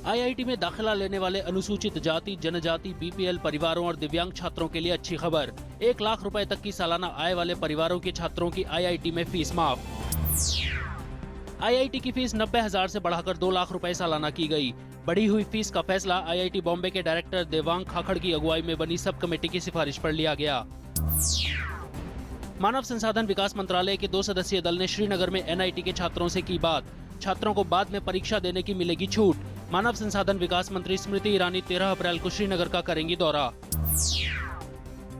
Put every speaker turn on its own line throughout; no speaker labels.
IIT में दाखिला लेने वाले अनुसूचित जाति, जनजाति, बीपीएल परिवारों और दिव्यांग छात्रों के लिए अच्छी खबर। 1 लाख रुपए तक की सालाना आय वाले परिवारों के छात्रों की आईआईटी में फीस माफ। आईआईटी की फीस 90,000 से बढ़ाकर 2 लाख रुपए सालाना की गई। बढ़ी हुई फीस का फैसला आईआईटी बॉम्बे के डायरेक्टर देवांग खाखड़ की अगुवाई में बनी सब कमेटी की सिफारिश पर लिया गया। मानव संसाधन विकास मंत्रालय के 2 सदस्यीय दल ने श्रीनगर में एनआईटी के छात्रों से की बात। छात्रों को बाद में परीक्षा देने की मिलेगी छूट। मानव संसाधन विकास मंत्री स्मृति ईरानी 13 अप्रैल को श्रीनगर का करेंगी दौरा।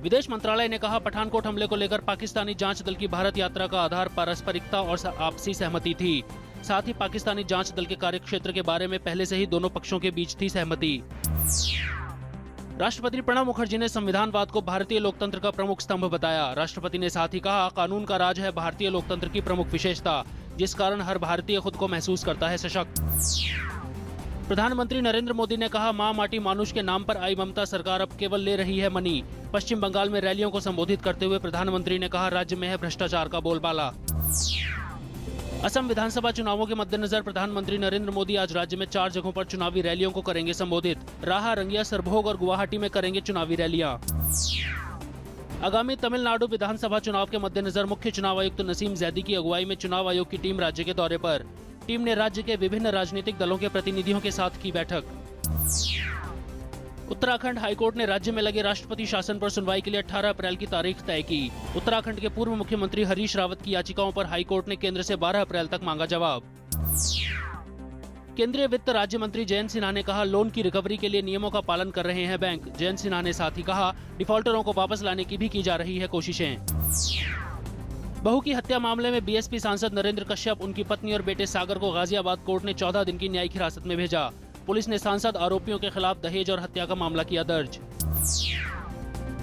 विदेश मंत्रालय ने कहा, पठानकोट हमले को लेकर पाकिस्तानी जांच दल की भारत यात्रा का आधार पारस्परिकता और आपसी सहमति थी। साथ ही पाकिस्तानी जांच दल के कार्यक्षेत्र के बारे में पहले से ही दोनों पक्षों के बीच थी सहमति। राष्ट्रपति प्रणब मुखर्जी ने संविधानवाद को भारतीय लोकतंत्र का प्रमुख स्तंभ बताया। राष्ट्रपति ने साथ ही कहा, कानून का राज है भारतीय लोकतंत्र की प्रमुख विशेषता, जिस कारण हर भारतीय खुद को महसूस करता है सशक्त। प्रधानमंत्री नरेंद्र मोदी ने कहा, मां माटी मानुष के नाम पर आई ममता सरकार अब केवल ले रही है मनी। पश्चिम बंगाल में रैलियों को संबोधित करते हुए प्रधानमंत्री ने कहा, राज्य में है भ्रष्टाचार का बोलबाला। असम विधानसभा चुनावों के मद्देनजर प्रधानमंत्री नरेंद्र मोदी आज राज्य में 4 जगहों पर चुनावी रैलियों को करेंगे संबोधित। राहा, रंगिया, सरभोग और गुवाहाटी में करेंगे चुनावी रैलियां। आगामी तमिलनाडु विधानसभा चुनाव के मद्देनजर मुख्य चुनाव आयुक्त नसीम जैदी की अगुवाई में चुनाव आयोग की टीम राज्य के दौरे पर। टीम ने राज्य के विभिन्न राजनीतिक दलों के प्रतिनिधियों के साथ की बैठक। उत्तराखंड हाईकोर्ट ने राज्य में लगे राष्ट्रपति शासन पर सुनवाई के लिए 18 अप्रैल की तारीख तय की। उत्तराखंड के पूर्व मुख्यमंत्री हरीश रावत की याचिकाओं पर हाईकोर्ट ने केंद्र से 12 अप्रैल तक मांगा जवाब। केंद्रीय वित्त राज्य मंत्री जयंत सिन्हा ने कहा, लोन की रिकवरी के लिए नियमों का पालन कर रहे हैं बैंक। जयंत सिन्हा ने साथ ही कहा, डिफॉल्टरों को वापस लाने की भी की जा रही है कोशिशें। बहू की हत्या मामले में बीएसपी सांसद नरेंद्र कश्यप, उनकी पत्नी और बेटे सागर को गाजियाबाद कोर्ट ने 14 दिन की न्यायिक हिरासत में भेजा। पुलिस ने सांसद आरोपियों के खिलाफ दहेज और हत्या का मामला किया दर्ज।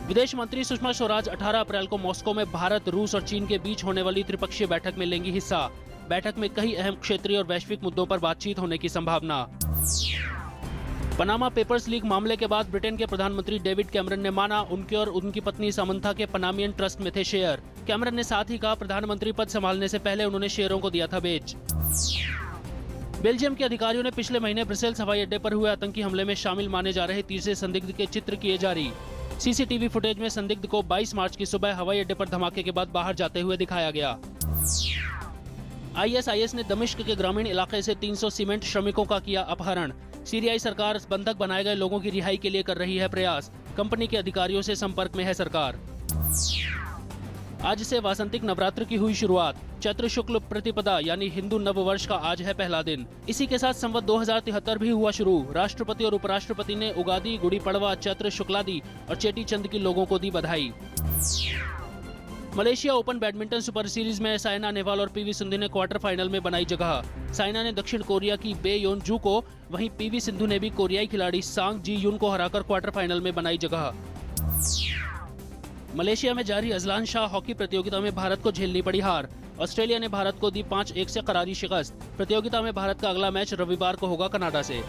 विदेश मंत्री सुषमा स्वराज 18 अप्रैल को मॉस्को में भारत, रूस और चीन के बीच होने वाली त्रिपक्षीय बैठक में लेंगी हिस्सा। बैठक में कई अहम क्षेत्रीय और वैश्विक मुद्दों पर बातचीत होने की संभावना। पनामा पेपर्स लीक मामले के बाद ब्रिटेन के प्रधानमंत्री डेविड कैमरन ने माना, उनके और उनकी पत्नी समंथा के पनामियन ट्रस्ट में थे शेयर। कैमरन ने साथ ही कहा, प्रधानमंत्री पद संभालने से पहले उन्होंने शेयरों को दिया था बेच। बेल्जियम के अधिकारियों ने पिछले महीने ब्रसेल्स हवाई अड्डे पर हुए आतंकी हमले में शामिल माने जा रहे तीसरे संदिग्ध के चित्र किए जारी। सीसीटीवी फुटेज में संदिग्ध को 22 मार्च की सुबह हवाई अड्डे पर धमाके के बाद बाहर जाते हुए दिखाया गया। आईएसआईएस ने दमिश्क के ग्रामीण इलाके से 300 सीमेंट श्रमिकों का किया अपहरण। सीरियाई सरकार बंधक बनाए गए लोगों की रिहाई के लिए कर रही है प्रयास। कंपनी के अधिकारियों से संपर्क में है सरकार। आज से वासंतिक नवरात्र की हुई शुरुआत। चैत्र शुक्ल प्रतिपदा यानी हिंदू नव वर्ष का आज है पहला दिन। इसी के साथ संवत 2073 भी हुआ शुरू। राष्ट्रपति और उपराष्ट्रपति ने उगादी, गुड़ी पड़वा, चैत्र शुक्लादि और चेटी चंद की लोगों को दी बधाई। Malaysia open badminton super series में साइना नेहवाल और पीवी सिंधु ने क्वार्टर फाइनल में बनाई जगह। साइना ने दक्षिण कोरिया की बे योन जू को, वहीं पीवी सिंधु ने भी कोरियाई खिलाड़ी सांग जी यून को हराकर क्वार्टर फाइनल में बनाई जगह। मलेशिया में जारी अजलान शाह हॉकी प्रतियोगिता में भारत को झेलनी पड़ी हार। ऑस्ट्रेलिया ने भारत को दी 5-1 से करारी शिकस्त। प्रतियोगिता में भारत का अगला मैच रविवार को होगा कनाडा से।